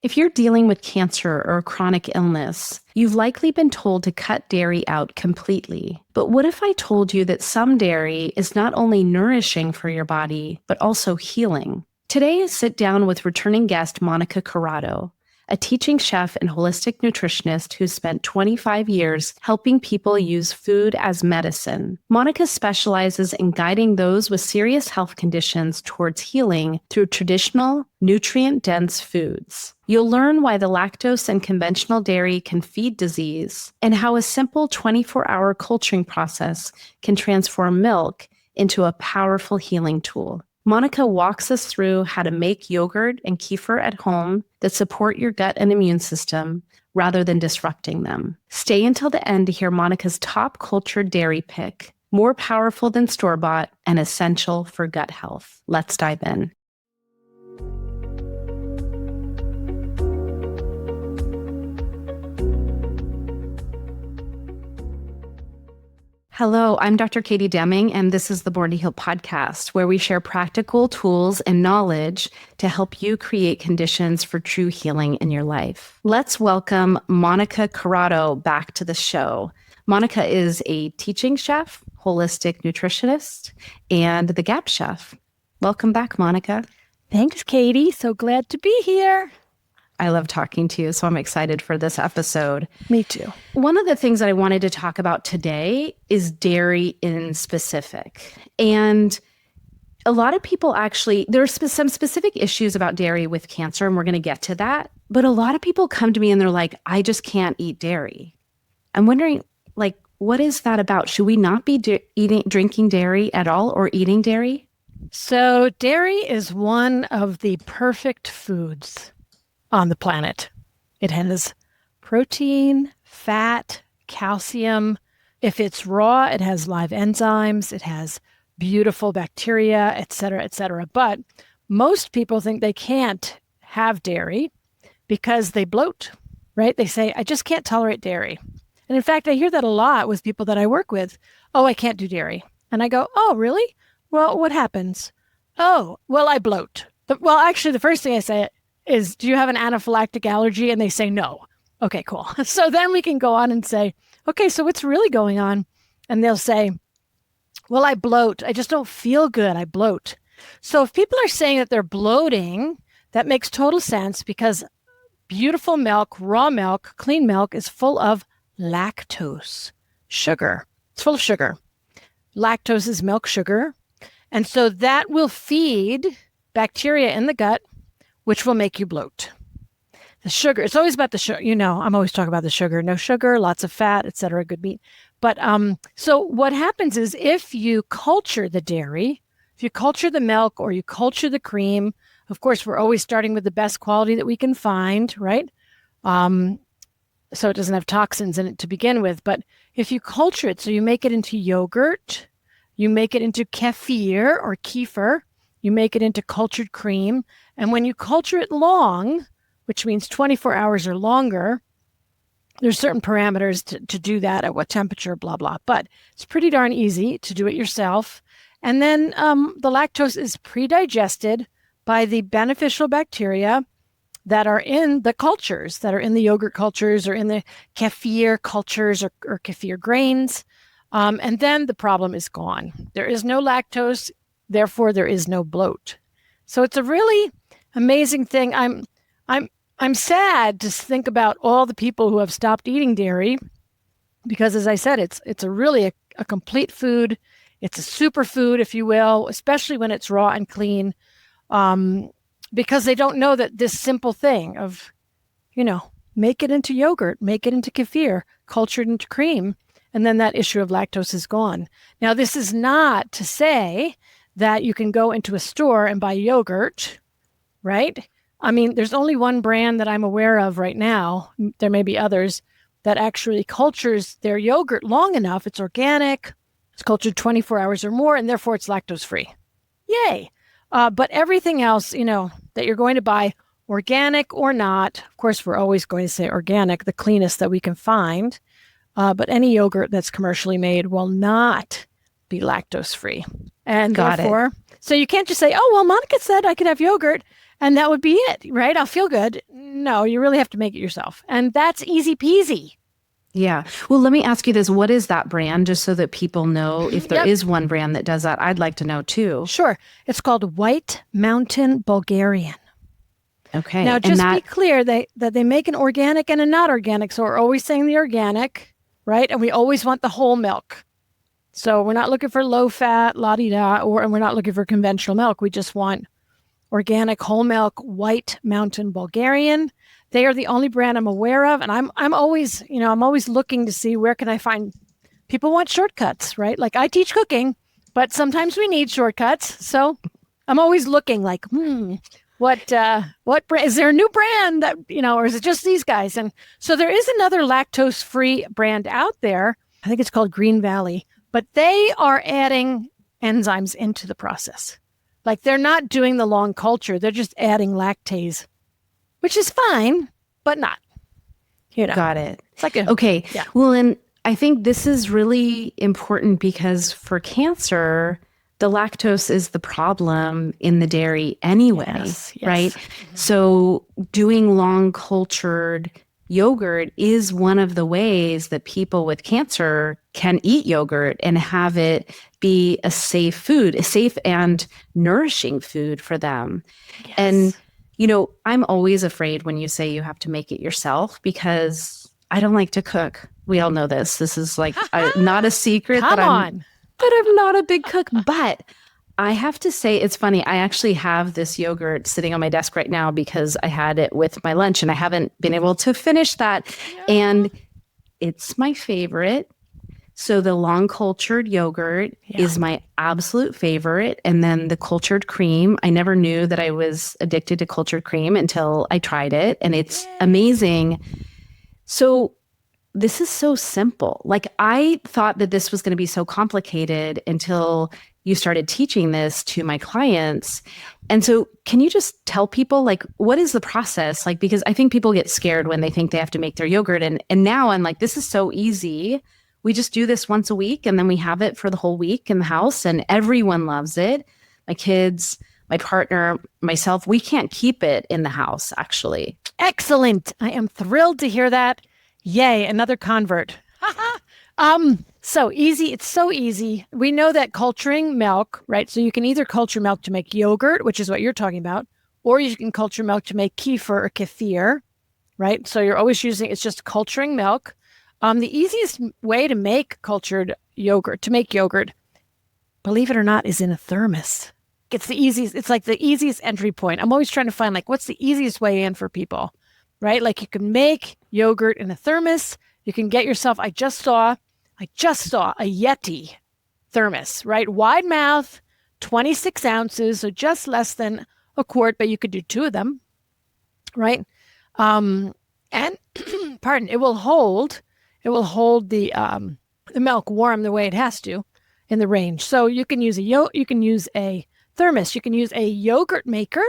If you're dealing with cancer or a chronic illness, you've likely been told to cut dairy out completely. But what if I told you that some dairy is not only nourishing for your body, but also healing? Today, I sit down with returning guest Monica Corrado, a teaching chef and holistic nutritionist who spent 25 years helping people use food as medicine. Monica specializes in guiding those with serious health conditions towards healing through traditional, nutrient-dense foods. You'll learn why the lactose in conventional dairy can feed disease, and how a simple 24-hour culturing process can transform milk into a powerful healing tool. Monica walks us through how to make yogurt and kefir at home that support your gut and immune system rather than disrupting them. Stay until the end to hear Monica's top cultured dairy pick, more powerful than store-bought and essential for gut health. Let's dive in. Hello, I'm Dr. Katie Deming, and this is the Born to Heal podcast, where we share practical tools and knowledge to help you create conditions for true healing in your life. Let's welcome Monica Corrado back to the show. Monica is a teaching chef, holistic nutritionist, and the Gap chef. Welcome back, Monica. Thanks, Katie. So glad to be here. I love talking to you, so I'm excited for this episode. Me too. One of the things that I wanted to talk about today is dairy in specific. And a lot of people actually, there's some specific issues about dairy with cancer, and we're going to get to that. But a lot of people come to me and they're like, I just can't eat dairy. I'm wondering, what is that about? Should we not be drinking dairy at all or eating dairy? So dairy is one of the perfect foods on the planet. It has protein, fat, calcium. If it's raw, it has live enzymes, it has beautiful bacteria, et cetera, but most people think they can't have dairy because they bloat, right? They say, I just can't tolerate dairy. And in fact, I hear that a lot with people that I work with. Oh, I can't do dairy. And I go, oh, really? Well, what happens? Oh, well, I bloat. Well, actually, the first thing I say is, do you have an anaphylactic allergy? And they say no. Okay, cool. So then we can go on and say, okay, so what's really going on? And they'll say, well, I bloat. I just don't feel good. I bloat. So if people are saying that they're bloating, that makes total sense because beautiful milk, raw milk, clean milk is full of lactose, sugar. It's full of sugar. Lactose is milk sugar. And so that will feed bacteria in the gut, which will make you bloat. The sugar, it's always about the sugar. You know, I'm always talking about the sugar. No sugar, lots of fat, et cetera, good meat. But so what happens is if you culture the dairy, if you culture the milk or you culture the cream, of course, we're always starting with the best quality that we can find, right? So it doesn't have toxins in it to begin with. But if you culture it, so you make it into yogurt, you make it into kefir or kefir, you make it into cultured cream. And when you culture it long, which means 24 hours or longer, there's certain parameters to do that at what temperature, blah, blah. But it's pretty darn easy to do it yourself. And then the lactose is pre-digested by the beneficial bacteria that are in the cultures, that are in the yogurt cultures or in the kefir cultures or kefir grains. And then the problem is gone. There is no lactose. Therefore, there is no bloat. So it's a really amazing thing. I'm sad to think about all the people who have stopped eating dairy because, as I said, it's a really a complete food. It's a superfood, if you will, especially when it's raw and clean, because they don't know that this simple thing of, make it into yogurt, make it into kefir, cultured into cream, and then that issue of lactose is gone. Now, this is not to say that you can go into a store and buy yogurt, right? I mean, there's only one brand that I'm aware of right now. There may be others that actually cultures their yogurt long enough. It's organic. It's cultured 24 hours or more, and therefore it's lactose free. Yay. But everything else, that you're going to buy, organic or not, of course, we're always going to say organic, the cleanest that we can find. But any yogurt that's commercially made will not be lactose free. And therefore, so you can't just say, oh, well, Monica said I could have yogurt. And that would be it, right? I'll feel good. No, you really have to make it yourself. And that's easy peasy. Yeah. Well, let me ask you this. What is that brand? Just so that people know if there is one brand that does that. I'd like to know too. Sure. It's called White Mountain Bulgarian. Okay. Now, just be clear that they make an organic and a not organic. So we're always saying the organic, right? And we always want the whole milk. So we're not looking for low fat, la-di-da, and we're not looking for conventional milk. We just want organic whole milk, White Mountain Bulgarian. They are the only brand I'm aware of. And I'm always looking to see where can I find, people want shortcuts, right? Like I teach cooking, but sometimes we need shortcuts. So I'm always looking like, what brand, is there a new brand that, or is it just these guys? And so there is another lactose-free brand out there. I think it's called Green Valley, but they are adding enzymes into the process. Like they're not doing the long culture. They're just adding lactase, which is fine, but not, Got it. It's like okay. Yeah. Well, and I think this is really important because for cancer, the lactose is the problem in the dairy anyway, right? Mm-hmm. So doing long cultured yogurt is one of the ways that people with cancer can eat yogurt and have it be a safe food, a safe and nourishing food for them. Yes. And, I'm always afraid when you say you have to make it yourself because I don't like to cook. We all know this. This is like not a secret that I'm not a big cook, but I have to say it's funny. I actually have this yogurt sitting on my desk right now because I had it with my lunch and I haven't been able to finish that. Yeah. And it's my favorite. So the long cultured yogurt is my absolute favorite. And then the cultured cream, I never knew that I was addicted to cultured cream until I tried it. And it's amazing. So this is so simple. Like I thought that this was going to be so complicated until you started teaching this to my clients. And so can you just tell people like, what is the process? Like, because I think people get scared when they think they have to make their yogurt. And now I'm like, this is so easy. We just do this once a week and then we have it for the whole week in the house and everyone loves it. My kids, my partner, myself, we can't keep it in the house actually. Excellent. I am thrilled to hear that. Yay, another convert. So easy. It's so easy. We know that culturing milk, right? So you can either culture milk to make yogurt, which is what you're talking about, or you can culture milk to make kefir or kefir, right? So you're always using, it's just culturing milk. The easiest way to make yogurt, believe it or not, is in a thermos. It's like the easiest entry point. I'm always trying to find like, what's the easiest way in for people, right? Like you can make yogurt in a thermos. You can get yourself, I just saw a Yeti thermos, right? Wide mouth, 26 ounces, so just less than a quart, but you could do two of them, right? And pardon, it will hold the milk warm the way it has to in the range. So you can use a thermos. You can use a yogurt maker.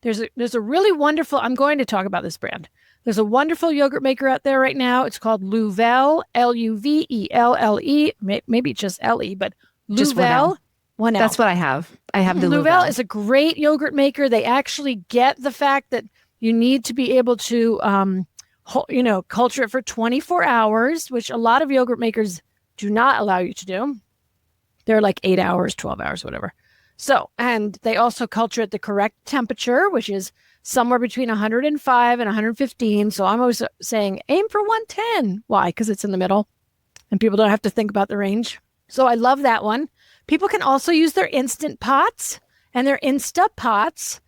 There's a really wonderful, I'm going to talk about this brand. There's a wonderful yogurt maker out there right now. It's called Luvelle, Luvelle. Maybe just L-E, but Luvelle. Just one L. That's what I have. I have the Luvelle. Luvelle is a great yogurt maker. They actually get the fact that you need to be able to, culture it for 24 hours, which a lot of yogurt makers do not allow you to do. They're like 8 hours, 12 hours, whatever. So, and they also culture at the correct temperature, which is somewhere between 105 and 115. So I'm always saying aim for 110. Why? Because it's in the middle and people don't have to think about the range. So I love that one. People can also use their Instant Pots and their Insta Pots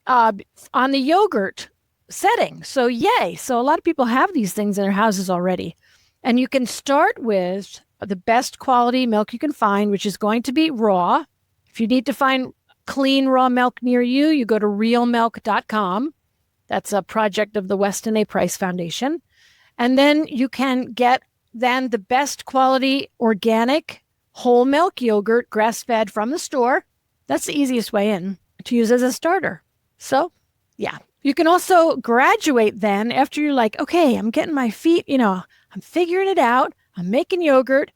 on the yogurt setting. So yay. So a lot of people have these things in their houses already. And you can start with the best quality milk you can find, which is going to be raw. If you need to find clean raw milk near you, you go to realmilk.com. That's a project of the Weston A. Price Foundation. And then you can get the best quality organic whole milk yogurt, grass-fed from the store. That's the easiest way in to use as a starter. So, yeah. You can also graduate then after you're like, okay, I'm getting my feet, I'm figuring it out. I'm making yogurt.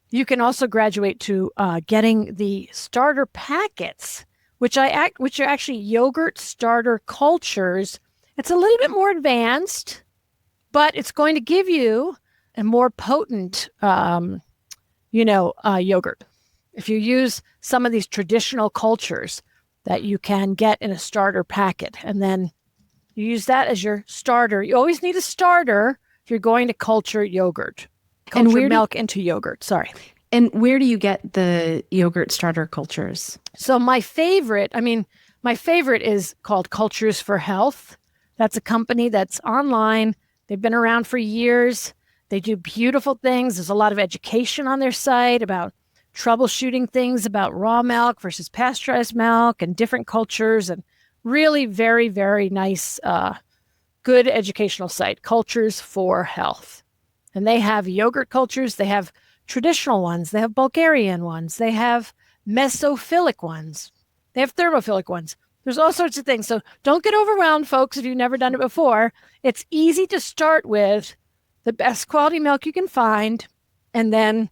You can also graduate to getting the starter packets, which are actually yogurt starter cultures. It's a little bit more advanced, but it's going to give you a more potent, yogurt. If you use some of these traditional cultures that you can get in a starter packet, and then you use that as your starter. You always need a starter if you're going to culture yogurt. Culture milk into yogurt, sorry. And where do you get the yogurt starter cultures? So my favorite is called Cultures for Health. That's a company that's online. They've been around for years. They do beautiful things. There's a lot of education on their site about troubleshooting things about raw milk versus pasteurized milk and different cultures, and really very, very nice, good educational site, Cultures for Health. And they have yogurt cultures. They have traditional ones. They have Bulgarian ones. They have mesophilic ones. They have thermophilic ones. There's all sorts of things. So don't get overwhelmed, folks, if you've never done it before. It's easy to start with the best quality milk you can find, and then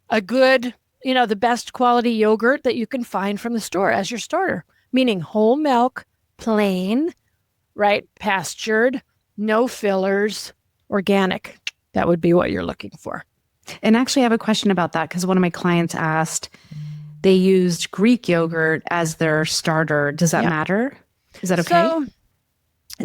a good, the best quality yogurt that you can find from the store as your starter, meaning whole milk, plain, right? Pastured, no fillers, organic. That would be what you're looking for. And actually, I have a question about that because one of my clients asked, they used Greek yogurt as their starter. Does that matter? Is that okay? So,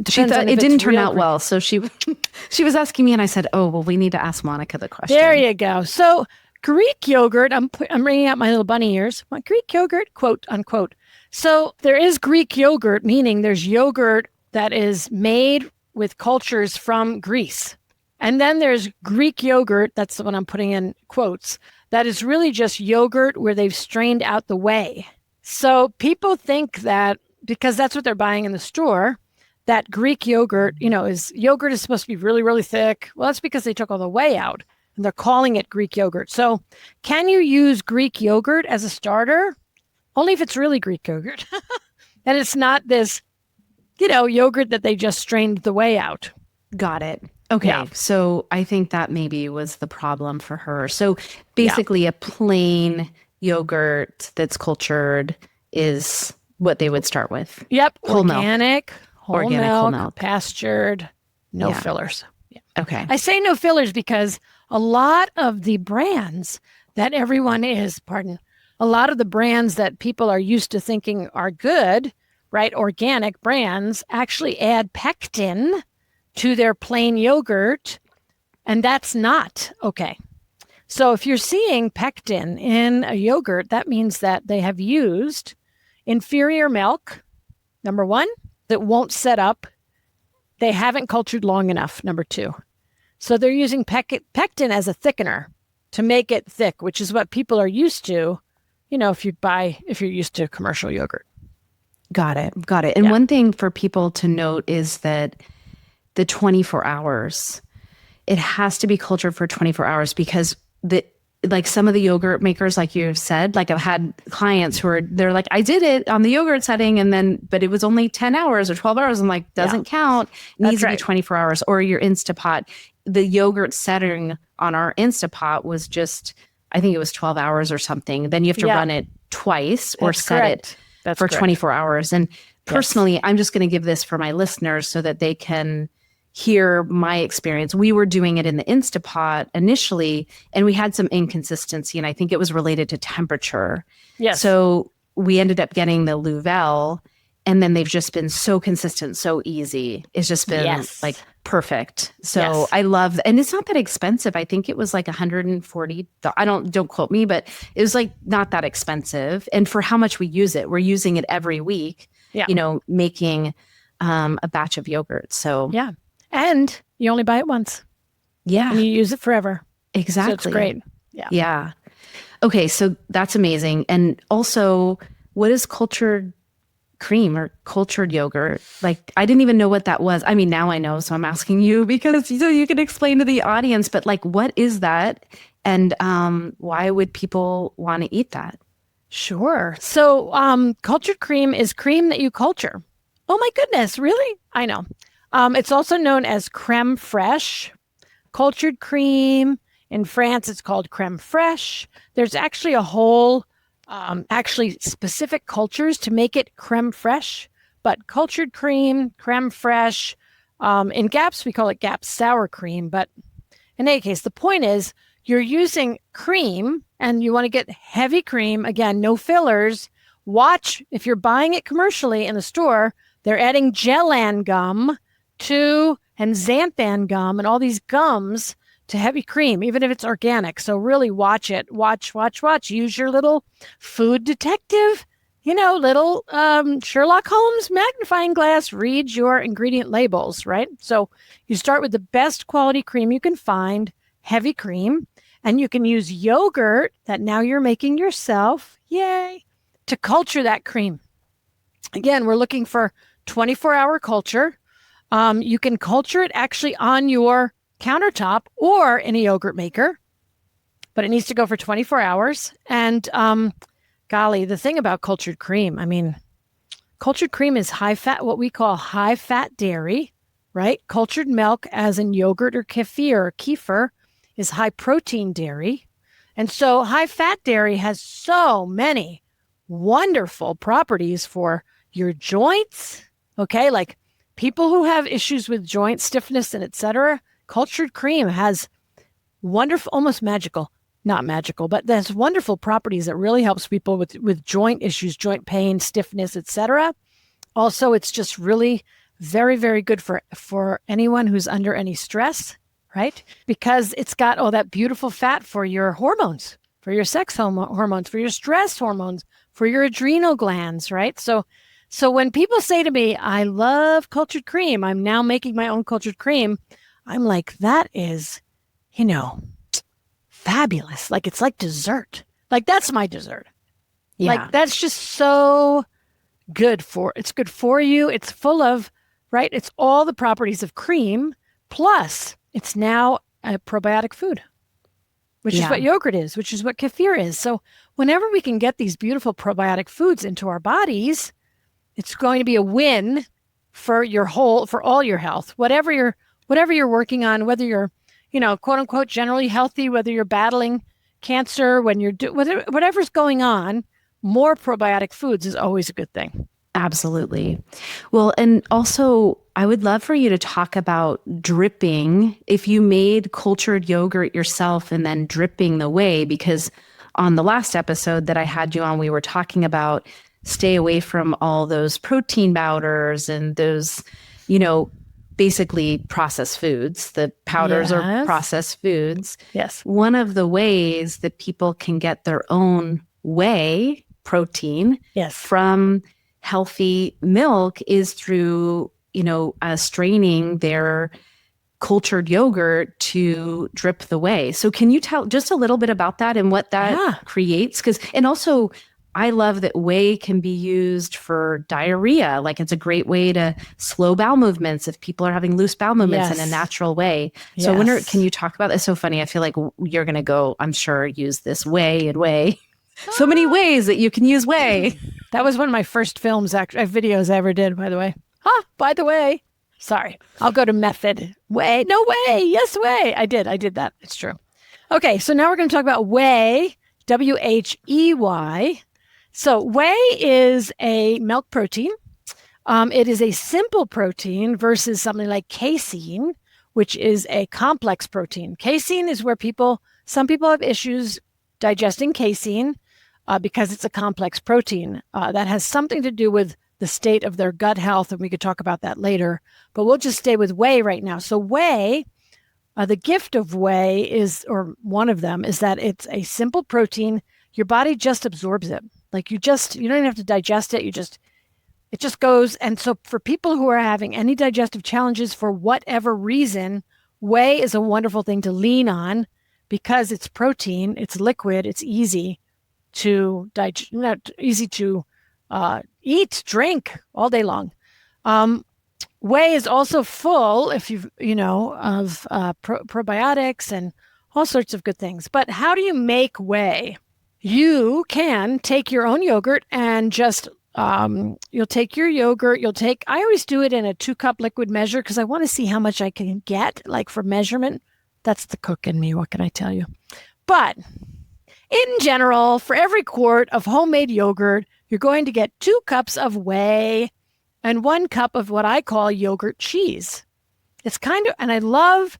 she thought it didn't turn out well. So she was asking me, and I said, oh, well, we need to ask Monica the question. There you go. So Greek yogurt, I'm bringing out my little bunny ears. Greek yogurt, quote unquote. So there is Greek yogurt, meaning there's yogurt that is made with cultures from Greece. And then there's Greek yogurt, that's the one I'm putting in quotes, that is really just yogurt where they've strained out the whey. So people think that because that's what they're buying in the store, that Greek yogurt, is supposed to be really, really thick. Well, that's because they took all the whey out and they're calling it Greek yogurt. So can you use Greek yogurt as a starter? Only if it's really Greek yogurt. And it's not this, yogurt that they just strained the whey out. Got it. Okay. Yeah. So I think that maybe was the problem for her. So basically a plain yogurt that's cultured is what they would start with. Yep. Whole organic, milk. Whole milk, pastured, no fillers. Yeah. Okay. I say no fillers because a lot of the brands that a lot of the brands that people are used to thinking are good, right? Organic brands actually add pectin to their plain yogurt, and that's not okay. So if you're seeing pectin in a yogurt, that means that they have used inferior milk, number one, that won't set up. They haven't cultured long enough, number two. So they're using pectin as a thickener to make it thick, which is what people are used to, if you're used to commercial yogurt. Got it. And one thing for people to note is that the 24 hours, it has to be cultured for 24 hours because some of the yogurt makers, like you said, like I've had clients they're like, I did it on the yogurt setting but it was only 10 hours or 12 hours. I'm like, doesn't count. It needs to be 24 hours. Or your Instapot. The yogurt setting on our Instapot was just, I think it was 12 hours or something. Then you have to run it twice or set it for 24 hours. And personally, I'm just going to give this for my listeners so that they can hear my experience. We were doing it in the Instapot initially, and we had some inconsistency, and I think it was related to temperature. Yes. So we ended up getting the Louvel, and then they've just been so consistent, so easy. It's just been like perfect. So I love, and it's not that expensive. I think it was like $140. Don't quote me, but it was like not that expensive. And for how much we use it, we're using it every week. Yeah. Making a batch of yogurt. So yeah. And you only buy it once. Yeah. And you use it forever. Exactly. So it's great. Yeah. Yeah. Okay. So that's amazing. And also, what is cultured cream or cultured yogurt? Like, I didn't even know what that was. I mean, now I know, so I'm asking you because so you can explain to the audience, but like, what is that? And why would people want to eat that? Sure. So cultured cream is cream that you culture. Oh my goodness. Really? I know. It's also known as crème fraîche, cultured cream. In France, it's called crème fraîche. There's actually a whole actually specific cultures to make it creme fraiche, but cultured cream, creme fraiche. In GAPS, we call it GAPS sour cream. But in any case, the point is you're using cream and you want to get heavy cream. Again, no fillers. Watch if you're buying it commercially in the store, they're adding Gellan gum and xanthan gum and all these gums to heavy cream, even if it's organic. So really watch it. Watch. Use your little food detective, little Sherlock Holmes magnifying glass. Read your ingredient labels, right? So you start with the best quality cream you can find, heavy cream, and you can use yogurt that now you're making yourself, yay, to culture that cream. Again, we're looking for 24-hour culture. You can culture it actually on your countertop or in a yogurt maker, but it needs to go for 24 hours. And golly, the thing about cultured cream, cultured cream is high fat, what we call high fat dairy, right? Cultured milk, as in yogurt or kefir is high protein dairy. And so high fat dairy has so many wonderful properties for your joints, okay? Like people who have issues with joint stiffness and etc., cultured cream has wonderful, almost magical, not magical, but there's wonderful properties that really helps people with joint issues, joint pain, stiffness, etc. Also, it's just really very, very good for anyone who's under any stress, right? Because it's got all that beautiful fat for your hormones, for your sex hormones, for your stress hormones, for your adrenal glands, right? So when people say to me, I love cultured cream, I'm now making my own cultured cream, I'm like, that is, fabulous. Like, it's like dessert. Like, that's my dessert. Yeah. Like, that's just so good it's good for you. It's full of, right? It's all the properties of cream, plus it's now a probiotic food, which is what yogurt is, which is what kefir is. So whenever we can get these beautiful probiotic foods into our bodies, it's going to be a win for all your health, whatever you're working on, whether you're, quote unquote, generally healthy, whether you're battling cancer, whatever's going on, more probiotic foods is always a good thing. Absolutely. Well, and also I would love for you to talk about dripping. If you made cultured yogurt yourself and then dripping the whey, because on the last episode that I had you on, we were talking about stay away from all those protein powders and those, basically processed foods. The powders are processed foods. Yes. One of the ways that people can get their own whey protein from healthy milk is through, straining their cultured yogurt to drip the whey. So can you tell just a little bit about that and what that creates? And also, I love that whey can be used for diarrhea. Like, it's a great way to slow bowel movements if people are having loose bowel movements in a natural way. So I wonder, can you talk about this? So funny. I feel like you're going to go, I'm sure, use this whey and whey. So many ways that you can use whey. That was one of my first videos I ever did, by the way. By the way. Sorry. I'll go to method. Whey. No way. Yes, whey. I did that. It's true. Okay. So now we're going to talk about whey, Whey. So whey is a milk protein. It is a simple protein versus something like casein, which is a complex protein. Casein is where some people have issues digesting casein because it's a complex protein. That has something to do with the state of their gut health, and we could talk about that later. But we'll just stay with whey right now. So whey, the gift of whey is, or one of them, is that it's a simple protein. Your body just absorbs it. Like you don't even have to digest it. It just goes. And so for people who are having any digestive challenges for whatever reason, whey is a wonderful thing to lean on because it's protein, it's liquid, it's easy to eat, drink all day long. Whey is also full, of probiotics and all sorts of good things. But how do you make whey? You can take your own yogurt and just, you'll take your yogurt, I always do it in a 2-cup liquid measure because I want to see how much I can get, like for measurement. That's the cook in me. What can I tell you? But In general, for every quart of homemade yogurt, you're going to get 2 cups of whey and 1 cup of what I call yogurt cheese. It's kind of, and I love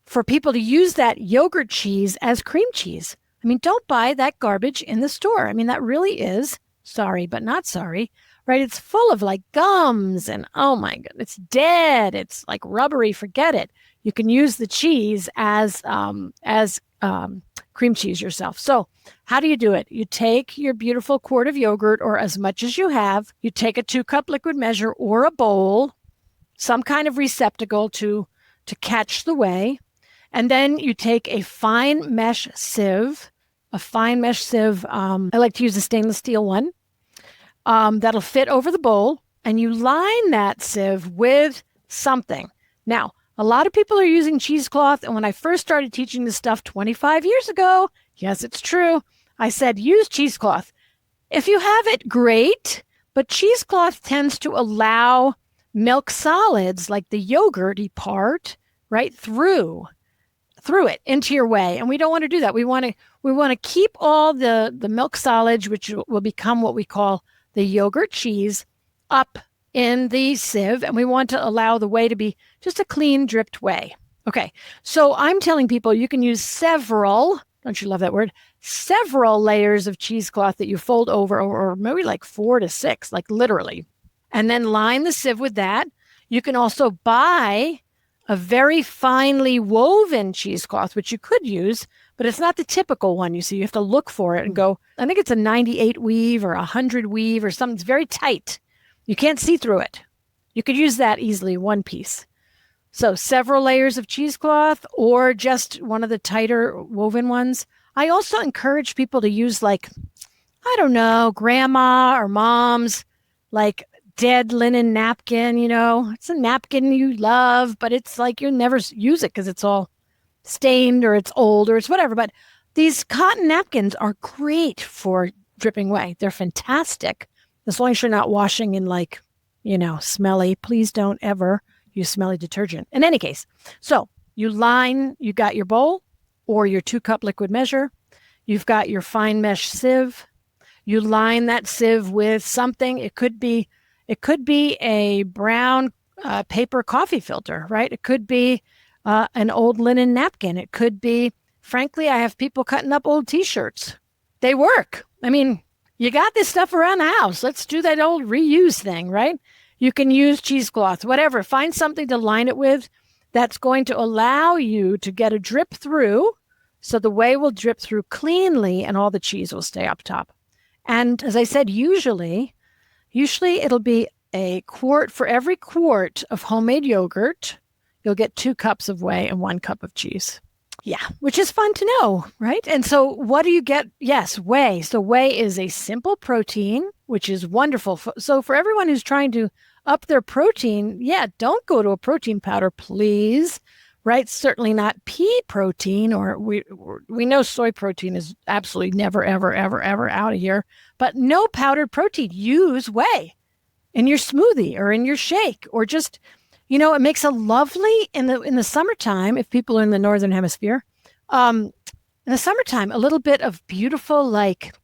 for people to use that yogurt cheese as cream cheese. I mean, don't buy that garbage in the store. I mean, that really is, sorry, but not sorry, right? It's full of like gums and oh my God, it's dead. It's like rubbery. Forget it. You can use the cheese as cream cheese yourself. So how do you do it? You take your beautiful quart of yogurt or as much as you have. You take a 2-cup liquid measure or a bowl, some kind of receptacle to catch the whey. And then you take a fine mesh sieve, I like to use a stainless steel one, that'll fit over the bowl, and you line that sieve with something. Now, a lot of people are using cheesecloth, and when I first started teaching this stuff 25 years ago, yes, it's true, I said use cheesecloth. If you have it, great, but cheesecloth tends to allow milk solids, like the yogurty part, right through it into your whey. And we don't want to do that. We want to keep all the milk solids, which will become what we call the yogurt cheese, up in the sieve. And we want to allow the whey to be just a clean dripped whey. Okay. So I'm telling people you can use several, don't you love that word? Several layers of cheesecloth that you fold over, or maybe like 4 to 6, like literally. And then line the sieve with that. You can also buy a very finely woven cheesecloth, which you could use, but it's not the typical one. You see, you have to look for it and go, I think it's a 98 weave or 100 weave or something. It's very tight. You can't see through it. You could use that easily, one piece. So several layers of cheesecloth or just one of the tighter woven ones. I also encourage people to use grandma or mom's like dead linen napkin, it's a napkin you love, but it's like you'll never use it because it's all stained or it's old or it's whatever. But these cotton napkins are great for dripping whey. They're fantastic. As long as you're not washing in smelly, please don't ever use smelly detergent. In any case, so you got your bowl or your 2-cup liquid measure. You've got your fine mesh sieve. You line that sieve with something. It could be a brown paper coffee filter, right? It could be an old linen napkin. It could be, frankly, I have people cutting up old T-shirts. They work. I mean, you got this stuff around the house. Let's do that old reuse thing, right? You can use cheesecloth, whatever. Find something to line it with that's going to allow you to get a drip through, so the whey will drip through cleanly and all the cheese will stay up top. And as I said, usually it'll be a quart. For every quart of homemade yogurt, you'll get 2 cups of whey and 1 cup of cheese. Yeah, which is fun to know, right? And so what do you get? Yes, whey. So whey is a simple protein, which is wonderful. So for everyone who's trying to up their protein, don't go to a protein powder, please, right? Certainly not pea protein, or we know soy protein is absolutely never, ever, ever, ever out of here. But no powdered protein. Use whey in your smoothie or in your shake, or just, it makes a lovely, in the summertime, if people are in the Northern Hemisphere, in the summertime, a little bit of beautiful, like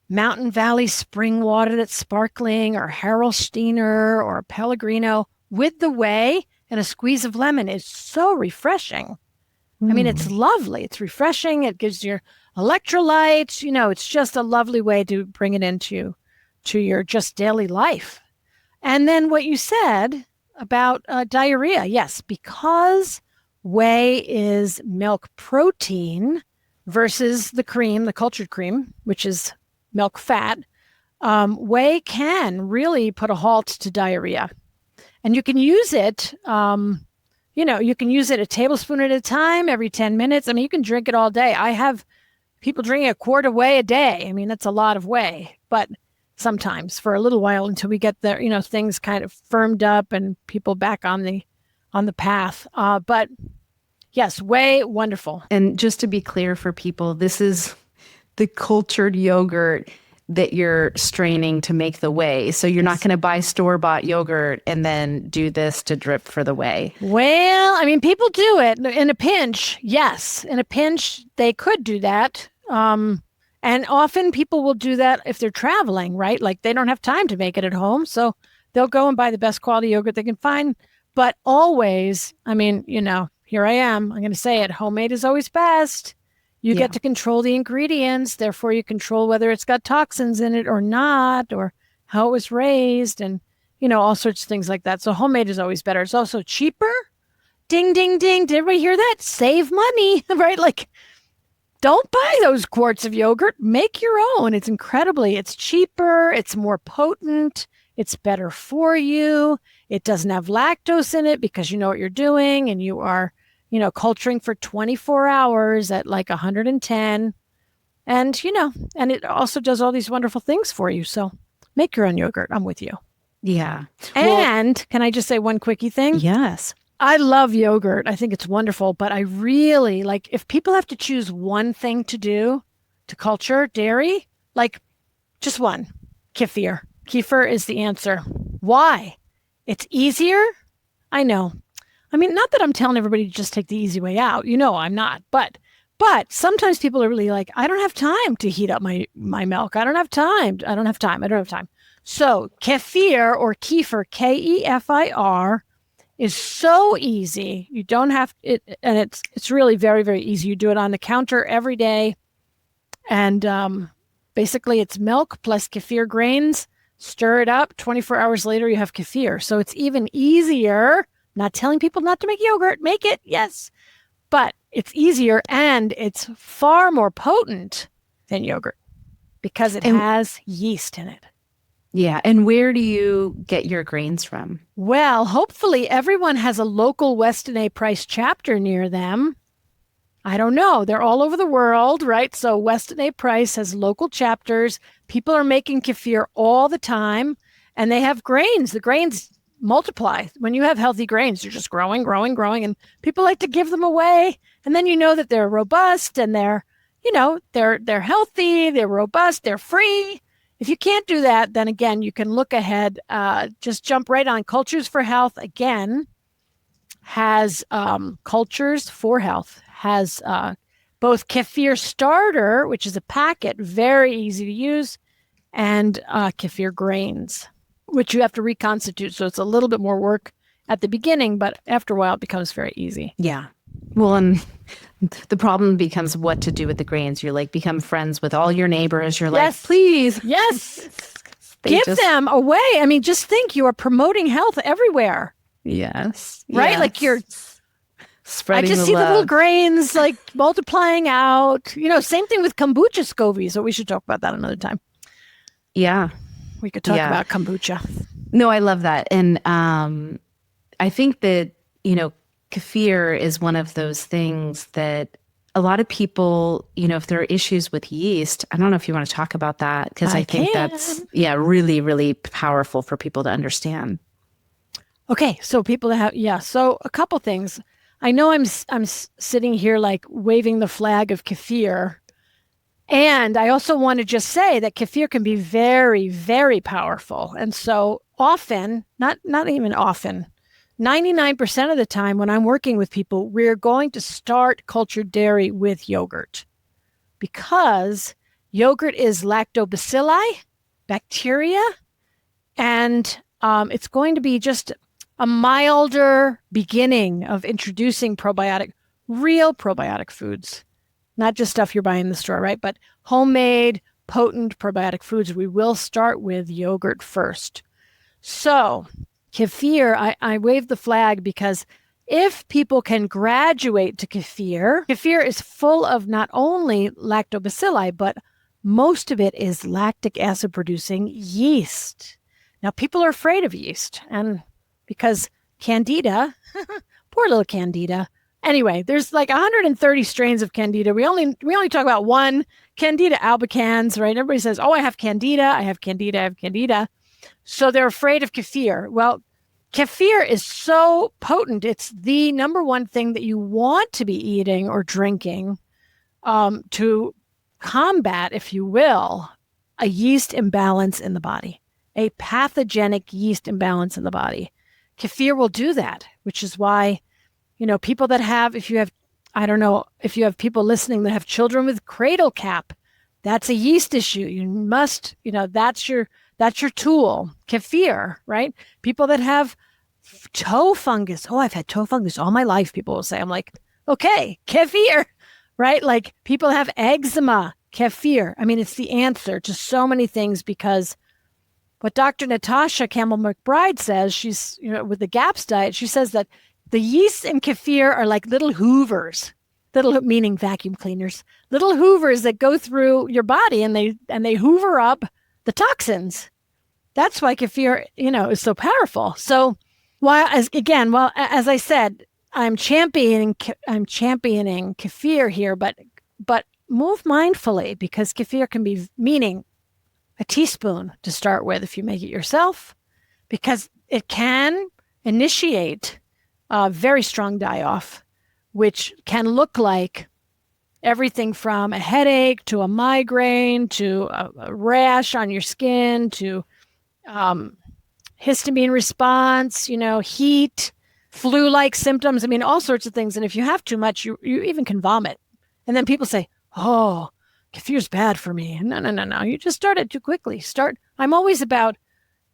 Mountain Valley spring water that's sparkling, or Harrelsteiner or Pellegrino with the whey and a squeeze of lemon is so refreshing. I mean, it's lovely. It's refreshing. It gives your electrolytes. It's just a lovely way to bring it into your just daily life. And then what you said about diarrhea. Yes, because whey is milk protein versus the cream, the cultured cream, which is milk fat, whey can really put a halt to diarrhea. And you can use it, you can use it a tablespoon at a time every 10 minutes. I mean, you can drink it all day. I have people drinking a quart of whey a day. I mean, that's a lot of whey, but sometimes for a little while until we get the, things kind of firmed up and people back on the path. But yes, whey, wonderful. And just to be clear for people, this is the cultured yogurt that you're straining to make the whey. So you're not going to buy store-bought yogurt and then do this to drip for the whey. Well, I mean, people do it in a pinch. Yes, in a pinch, they could do that. And often people will do that if they're traveling, right? Like they don't have time to make it at home. So they'll go and buy the best quality yogurt they can find. But always, I mean, here I am. I'm going to say it. Homemade is always best. You Yeah. get to control the ingredients. Therefore, you control whether it's got toxins in it or not, or how it was raised, and, all sorts of things like that. So homemade is always better. It's also cheaper. Ding, ding, ding. Did everybody hear that? Save money, right? Like, don't buy those quarts of yogurt. Make your own. It's cheaper. It's more potent. It's better for you. It doesn't have lactose in it because you know what you're doing, and you are, culturing for 24 hours at like 110. And, and it also does all these wonderful things for you. So make your own yogurt. I'm with you. Yeah. And can I just say one quickie thing? Yes. I love yogurt. I think it's wonderful, but I really like, if people have to choose one thing to do to culture dairy, like just one, kefir. Kefir is the answer. Why? It's easier. I know. I mean, not that I'm telling everybody to just take the easy way out. I'm not. But sometimes people are really like, I don't have time to heat up my milk. I don't have time. So kefir or kefir, Kefir, is so easy. You don't have it, and it's really very, very easy. You do it on the counter every day, and basically it's milk plus kefir grains. Stir it up. 24 hours later, you have kefir. So it's even easier. Not telling people not to make yogurt. Make it, yes, but it's easier, and it's far more potent than yogurt because it has yeast in it. Yeah. And where do you get your grains from? Well, hopefully everyone has a local Weston A. Price chapter near them. I don't know. They're all over the world, right? So Weston A. Price has local chapters. People are making kefir all the time, and they have grains. The grains multiply. When you have healthy grains, they're just growing, and people like to give them away. And then that they're robust, and they're healthy, they're robust, they're free. If you can't do that, then again, you can look ahead. Just jump right on. Cultures for Health, again, has Cultures for Health, has both kefir starter, which is a packet, very easy to use, and kefir grains, which you have to reconstitute. So it's a little bit more work at the beginning, but after a while, it becomes very easy. Yeah. Well, and the problem becomes what to do with the grains. You're like, become friends with all your neighbors. You're like, please. Yes. Give them away. I mean, just think, you are promoting health everywhere. Yes. Right? Yes. Like you're spreading I just see the little grains like multiplying out. Same thing with kombucha scobies. So we should talk about that another time. Yeah. We could talk about kombucha. No, I love that. And I think that, kefir is one of those things that a lot of people, if there are issues with yeast, I don't know if you want to talk about that, because I think that's, really, really powerful for people to understand. Okay. So people that have, so a couple things. I know I'm sitting here like waving the flag of kefir. And I also want to just say that kefir can be very, very powerful. And so often, not even often, 99% of the time when I'm working with people, we're going to start cultured dairy with yogurt, because yogurt is lactobacilli, bacteria, and it's going to be just a milder beginning of introducing real probiotic foods. Not just stuff you're buying in the store, right? But homemade, potent probiotic foods. We will start with yogurt first. So kefir, I wave the flag because if people can graduate to kefir is full of not only lactobacilli, but most of it is lactic acid producing yeast. Now, people are afraid of yeast, and because Candida, poor little Candida. Anyway, there's like 130 strains of Candida. We only talk about one, Candida albicans, right? Everybody says, oh, I have Candida. So they're afraid of kefir. Well, kefir is so potent. It's the number one thing that you want to be eating or drinking to combat, if you will, a yeast imbalance in the body, a pathogenic yeast imbalance in the body. Kefir will do that, which is why, people that have, if you have people listening that have children with cradle cap, That's a yeast issue. You must, that's your tool. Kefir, right? People that have toe fungus. Oh, I've had toe fungus all my life, people will say. I'm like, okay, kefir, right? Like people have eczema, kefir. I mean, it's the answer to so many things, because what Dr. Natasha Campbell McBride says, she's, with the GAPS diet, she says that the yeast in kefir are like little hoovers, meaning vacuum cleaners, little hoovers that go through your body and they hoover up the toxins. That's why kefir, is so powerful. So as I said, I'm championing kefir here, but move mindfully, because kefir can be meaning a teaspoon to start with if you make it yourself, because it can initiate a very strong die-off, which can look like everything from a headache to a migraine to a rash on your skin to histamine response, heat, flu-like symptoms. I mean, all sorts of things. And if you have too much, you even can vomit. And then people say, oh, kefir's bad for me. No. You just started too quickly. I'm always about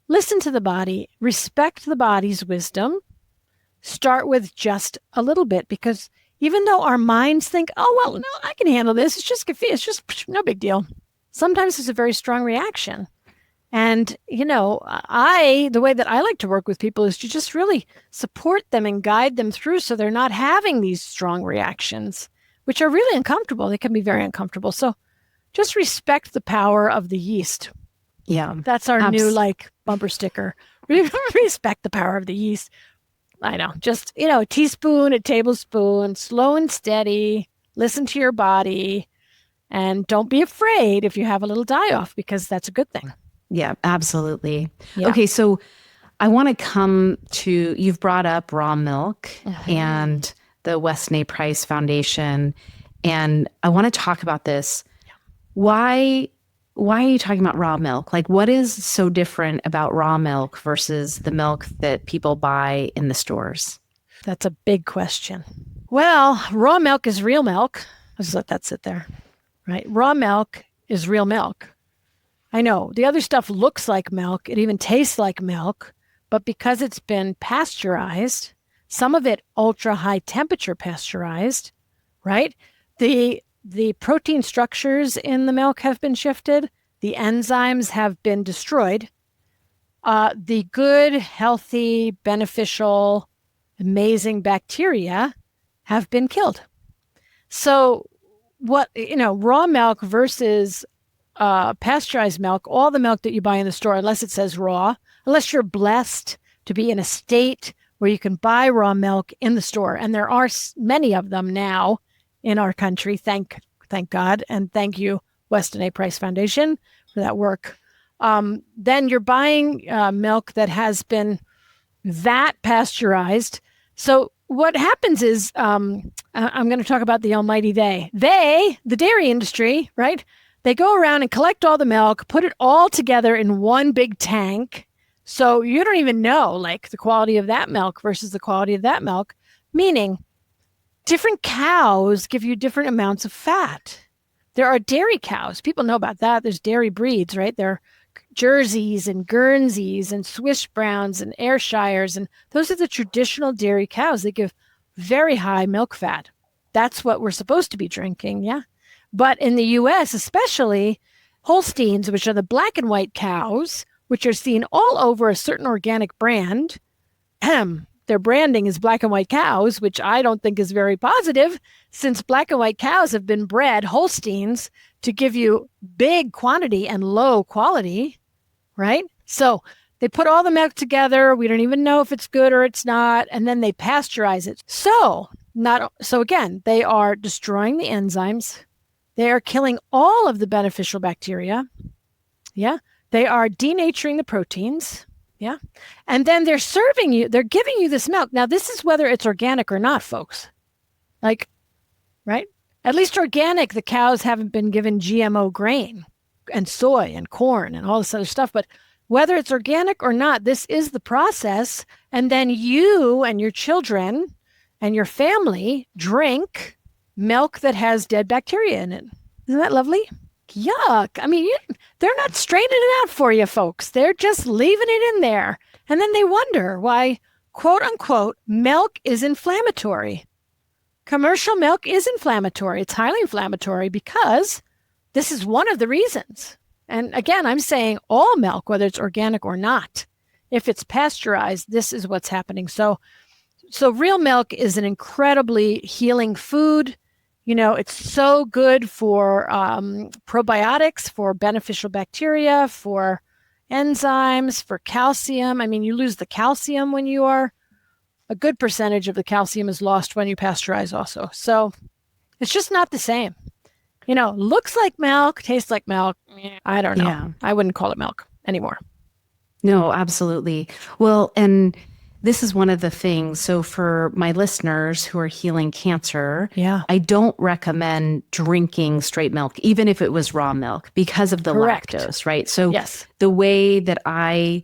listen to the body, respect the body's wisdom, start with just a little bit, because even though our minds think, oh, well, no, I can handle this. It's just kefir. It's just no big deal. Sometimes it's a very strong reaction. And, the way that I like to work with people is to just really support them and guide them through so they're not having these strong reactions, which are really uncomfortable. They can be very uncomfortable. So just respect the power of the yeast. Yeah. That's our new bumper sticker. Respect the power of the yeast. I know. Just, a teaspoon, a tablespoon, slow and steady. Listen to your body. And don't be afraid if you have a little die-off, because that's a good thing. Yeah, absolutely. Yeah. Okay, so I want to come to, you've brought up raw milk and the Weston A. Price Foundation, and I want to talk about this. Yeah. Why are you talking about raw milk? Like, what is so different about raw milk versus the milk that people buy in the stores? That's a big question. Well, raw milk is real milk. I'll just let that sit there, right? Raw milk is real milk. I know the other stuff looks like milk. It even tastes like milk, but because it's been pasteurized, some of it ultra high temperature pasteurized, right? The protein structures in the milk have been shifted. The enzymes have been destroyed. The good, healthy, beneficial, amazing bacteria have been killed. So raw milk versus pasteurized milk, all the milk that you buy in the store, unless it says raw, unless you're blessed to be in a state where you can buy raw milk in the store. And there are many of them now in our country. Thank God. And thank you, Weston A. Price Foundation, for that work. Then you're buying milk that has been that pasteurized. So what happens is, I'm going to talk about the almighty they, the dairy industry, right? They go around and collect all the milk, put it all together in one big tank. So you don't even know the quality of that milk versus the quality of that milk, meaning different cows give you different amounts of fat. There are dairy cows. People know about that. There's dairy breeds, right? There are Jerseys and Guernseys and Swiss Browns and Ayrshires. And those are the traditional dairy cows. They give very high milk fat. That's what we're supposed to be drinking, yeah? But in the U.S., especially, Holsteins, which are the black and white cows, which are seen all over a certain organic brand, their branding is black and white cows, which I don't think is very positive, since black and white cows have been bred, Holsteins, to give you big quantity and low quality, right? So they put all the milk together. We don't even know if it's good or it's not. And then they pasteurize it. So again, they are destroying the enzymes. They are killing all of the beneficial bacteria. Yeah. They are denaturing the proteins. Yeah. And then they're giving you this milk. Now, this is whether it's organic or not, folks. Right? At least organic, the cows haven't been given GMO grain and soy and corn and all this other stuff. But whether it's organic or not, this is the process. And then you and your children and your family drink milk that has dead bacteria in it. Isn't that lovely? Yuck. I mean, they're not straightening it out for you, folks. They're just leaving it in there. And then they wonder why, quote unquote, milk is inflammatory. Commercial milk is inflammatory. It's highly inflammatory because this is one of the reasons. And again, I'm saying all milk, whether it's organic or not, if it's pasteurized, this is what's happening. So real milk is an incredibly healing food. It's so good for probiotics, for beneficial bacteria, for enzymes, for calcium. I mean, you lose the calcium when you are, a good percentage of the calcium is lost when you pasteurize also. So it's just not the same. Looks like milk, tastes like milk. I don't know. Yeah. I wouldn't call it milk anymore. No, absolutely. Well, and this is one of the things. So for my listeners who are healing cancer, I don't recommend drinking straight milk, even if it was raw milk, because of the lactose, right? So the way that I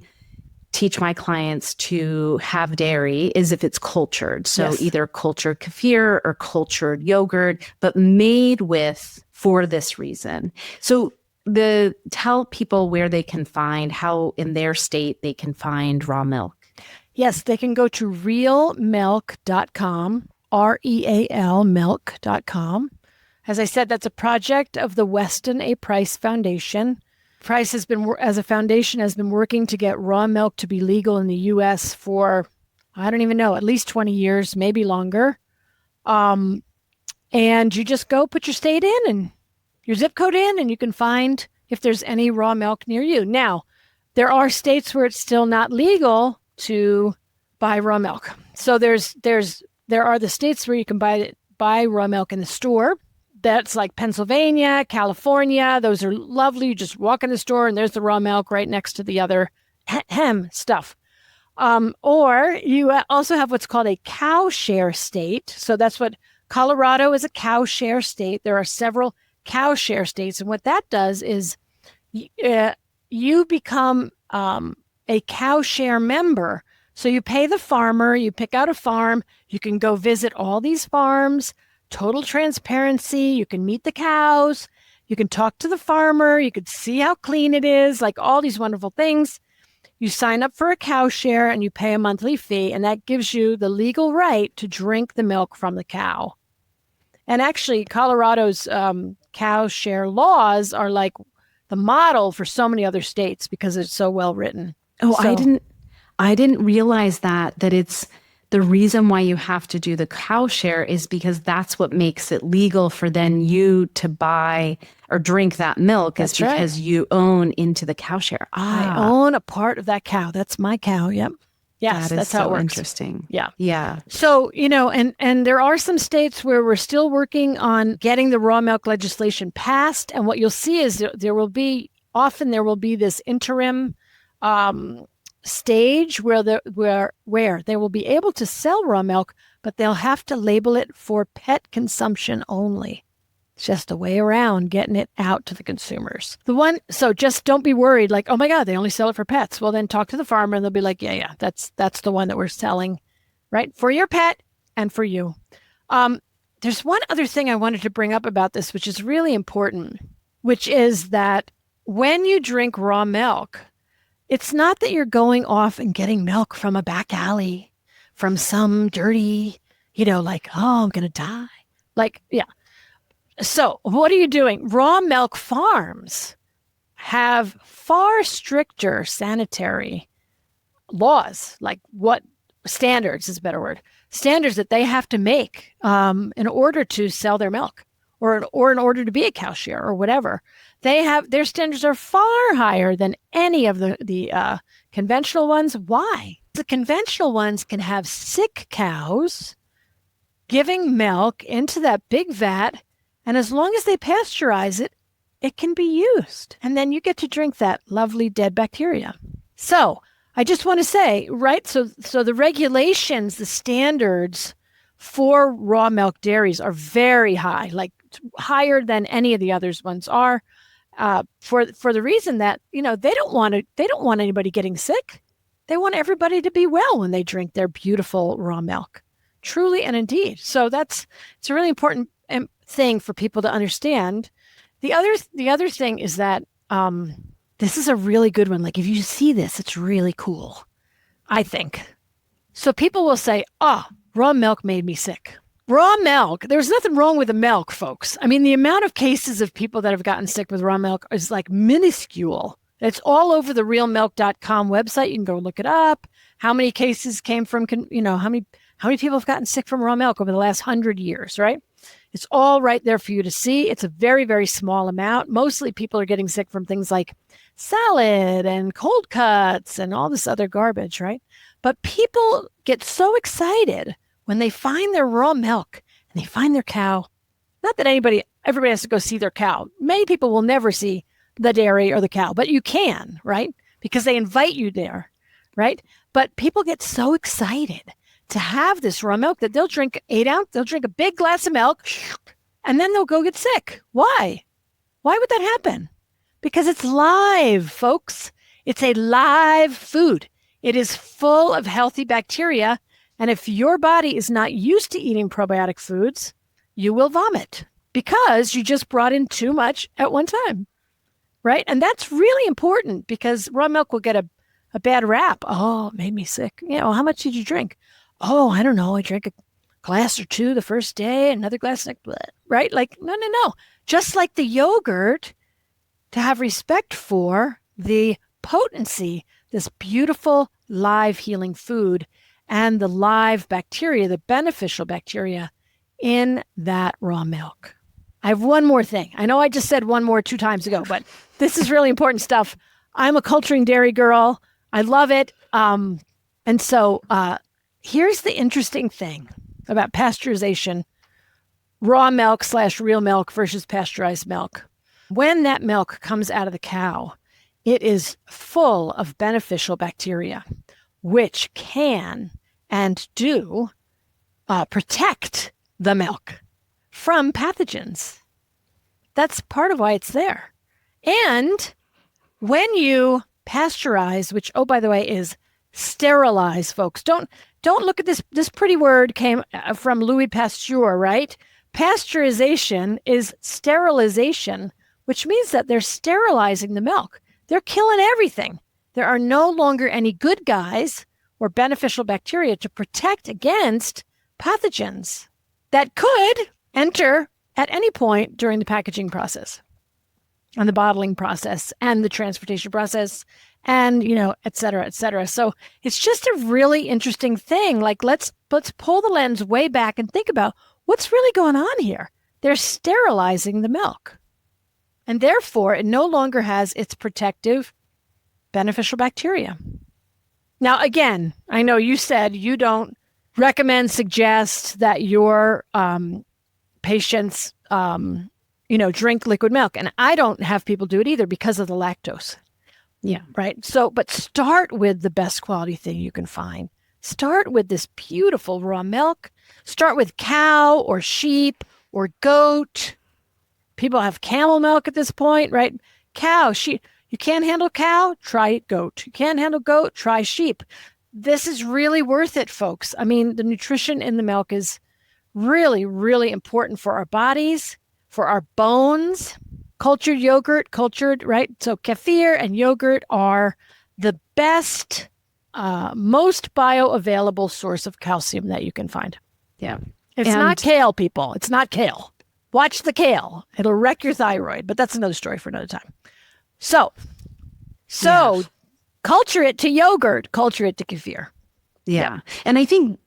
teach my clients to have dairy is if it's cultured. So either cultured kefir or cultured yogurt, but made with for this reason. So tell people where they can find, how in their state they can find raw milk. Yes, they can go to realmilk.com, REAL milk.com. As I said, that's a project of the Weston A. Price Foundation. Price has been, as a foundation, has been working to get raw milk to be legal in the U.S. for, I don't even know, at least 20 years, maybe longer. And you just go put your state in and your zip code in, and you can find if there's any raw milk near you. Now, there are states where it's still not legal to buy raw milk. So there are the states where you can buy raw milk in the store. That's like Pennsylvania, California. Those are lovely. You just walk in the store and there's the raw milk right next to the other stuff. Or you also have what's called a cow share state. So that's what Colorado is, a cow share state. There are several cow share states. And what that does is you become a cow share member. So you pay the farmer, you pick out a farm, you can go visit all these farms, total transparency, you can meet the cows, you can talk to the farmer, you can see how clean it is, like all these wonderful things. You sign up for a cow share and you pay a monthly fee, and that gives you the legal right to drink the milk from the cow. And actually, Colorado's cow share laws are like the model for so many other states because it's so well written. Oh, so, I didn't realize that it's the reason why you have to do the cow share is because that's what makes it legal for then you to buy or drink that milk. That's is because you own into the cow share. I own a part of that cow. That's my cow. Yep. Yes, that's how it works. Interesting. Yeah. Yeah. So, and there are some states where we're still working on getting the raw milk legislation passed. And what you'll see is there will be this interim stage where they will be able to sell raw milk, but they'll have to label it for pet consumption only. It's just a way around getting it out to the consumers. So just don't be worried like, oh my God, they only sell it for pets. Well, then talk to the farmer and they'll be like, yeah, that's the one that we're selling, right? For your pet and for you. There's one other thing I wanted to bring up about this, which is really important, which is that when you drink raw milk, it's not that you're going off and getting milk from a back alley, from some dirty, like, oh, I'm going to die. Like, yeah. So what are you doing? Raw milk farms have far stricter sanitary laws, like what standards is a better word, standards that they have to make in order to sell their milk or in order to be a cow share or whatever. Their standards are far higher than any of the conventional ones. Why? The conventional ones can have sick cows giving milk into that big vat, and as long as they pasteurize it, it can be used. And then you get to drink that lovely dead bacteria. So I just want to say, right, so the regulations, the standards for raw milk dairies are very high, like higher than any of the others ones are. For the reason that, they don't want anybody getting sick. They want everybody to be well when they drink their beautiful raw milk, truly and indeed. So it's a really important thing for people to understand. The other thing is that this is a really good one. Like if you see this, it's really cool, I think. So people will say, oh, raw milk made me sick. Raw milk, there's nothing wrong with the milk, folks. I mean, the amount of cases of people that have gotten sick with raw milk is like minuscule. It's all over the realmilk.com website. You can go look it up. How many cases came from, how many people have gotten sick from raw milk over the last 100 years, right? It's all right there for you to see. It's a very, very small amount. Mostly people are getting sick from things like salad and cold cuts and all this other garbage, right? But people get so excited when they find their raw milk and they find their cow. Not that everybody has to go see their cow. Many people will never see the dairy or the cow, but you can, right? Because they invite you there, right? But people get so excited to have this raw milk that they'll drink 8 ounce, they'll drink a big glass of milk, and then they'll go get sick. Why? Why would that happen? Because it's live, folks. It's a live food. It is full of healthy bacteria. And if your body is not used to eating probiotic foods, you will vomit because you just brought in too much at one time, right? And that's really important because raw milk will get a bad rap. Oh, it made me sick. How much did you drink? Oh, I don't know. I drank a glass or 2 the first day, another glass next, right? Like, no. Just like the yogurt, to have respect for the potency, this beautiful live healing food and the live bacteria, the beneficial bacteria in that raw milk. I have one more thing. I know I just said one more 2 times ago, but this is really important stuff. I'm a culturing dairy girl. I love it. And so here's the interesting thing about pasteurization, raw milk / real milk versus pasteurized milk. When that milk comes out of the cow, it is full of beneficial bacteria, which can and do protect the milk from pathogens. That's part of why it's there. And when you pasteurize, which, oh, by the way, is sterilize, folks. Don't look at this. This pretty word came from Louis Pasteur, right? Pasteurization is sterilization, which means that they're sterilizing the milk. They're killing everything. There are no longer any good guys or beneficial bacteria to protect against pathogens that could enter at any point during the packaging process and the bottling process and the transportation process and, et cetera, et cetera. So it's just a really interesting thing. Like, let's pull the lens way back and think about what's really going on here. They're sterilizing the milk. And therefore, it no longer has its protective beneficial bacteria. Now, again, I know you said you don't recommend, suggest that your patients, drink liquid milk. And I don't have people do it either because of the lactose. Yeah. Right. So, but start with the best quality thing you can find. Start with this beautiful raw milk. Start with cow or sheep or goat. People have camel milk at this point, right? Cow, sheep. You can't handle cow? Try goat. You can't handle goat? Try sheep. This is really worth it, folks. I mean, the nutrition in the milk is really, really important for our bodies, for our bones. Cultured yogurt, right? So kefir and yogurt are the best, most bioavailable source of calcium that you can find. Yeah. It's not kale, people. It's not kale. Watch the kale. It'll wreck your thyroid, but that's another story for another time. So culture it to yogurt, culture it to kefir. Yeah. And I think,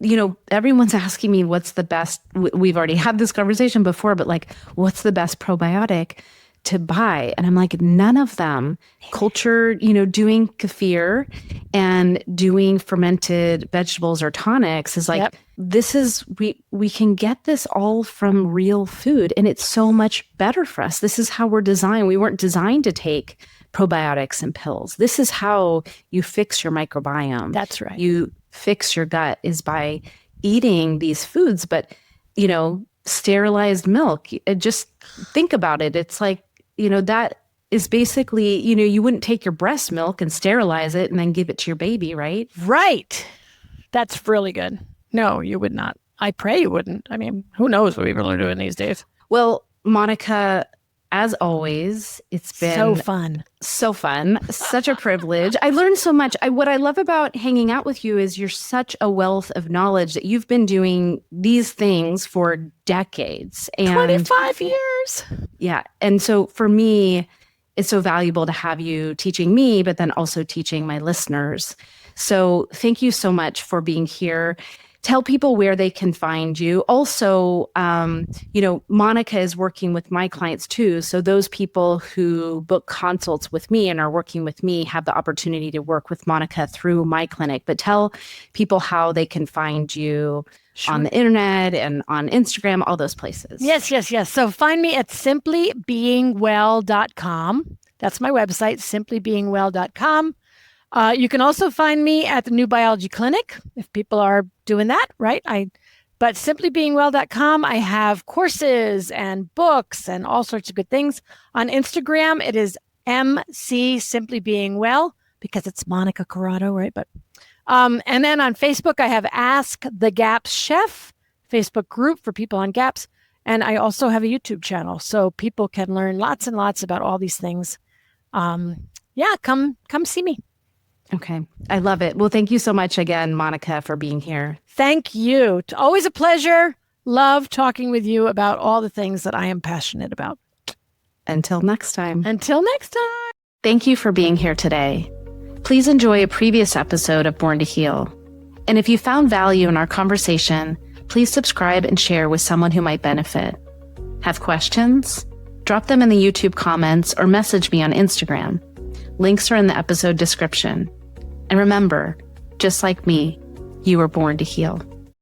everyone's asking me what's the best, we've already had this conversation before, but like, what's the best probiotic to buy? And I'm like, none of them. Culture, doing kefir and doing fermented vegetables or tonics is like, this is, we can get this all from real food and it's so much better for us. This is how we're designed. We weren't designed to take probiotics and pills. This is how you fix your microbiome. That's right. You fix your gut is by eating these foods, but, sterilized milk, just think about it. It's like, that is basically, you wouldn't take your breast milk and sterilize it and then give it to your baby, right? Right. That's really good. No, you would not. I pray you wouldn't. I mean, who knows what people are doing these days? Well, Monica, as always, it's been so fun. So fun. Such a privilege. I learned so much. What I love about hanging out with you is you're such a wealth of knowledge that you've been doing these things for decades. And 25 years. Yeah. And so for me, it's so valuable to have you teaching me, but then also teaching my listeners. So thank you so much for being here. Tell people where they can find you. Also, Monica is working with my clients too. So those people who book consults with me and are working with me have the opportunity to work with Monica through my clinic. But tell people how they can find you on the internet and on Instagram, all those places. Yes. So find me at simplybeingwell.com. That's my website, simplybeingwell.com. You can also find me at the New Biology Clinic if people are doing that, right? But simplybeingwell.com, I have courses and books and all sorts of good things. On Instagram, it is MC Simply Being Well because it's Monica Corrado, right? But and then on Facebook, I have Ask the Gaps Chef Facebook group for people on GAPS, and I also have a YouTube channel so people can learn lots and lots about all these things. Come see me. Okay. I love it. Well, thank you so much again, Monica, for being here. Thank you. It's always a pleasure. Love talking with you about all the things that I am passionate about. Until next time. Thank you for being here today. Please enjoy a previous episode of Born to Heal. And if you found value in our conversation, please subscribe and share with someone who might benefit. Have questions? Drop them in the YouTube comments or message me on Instagram. Links are in the episode description. And remember, just like me, you were born to heal.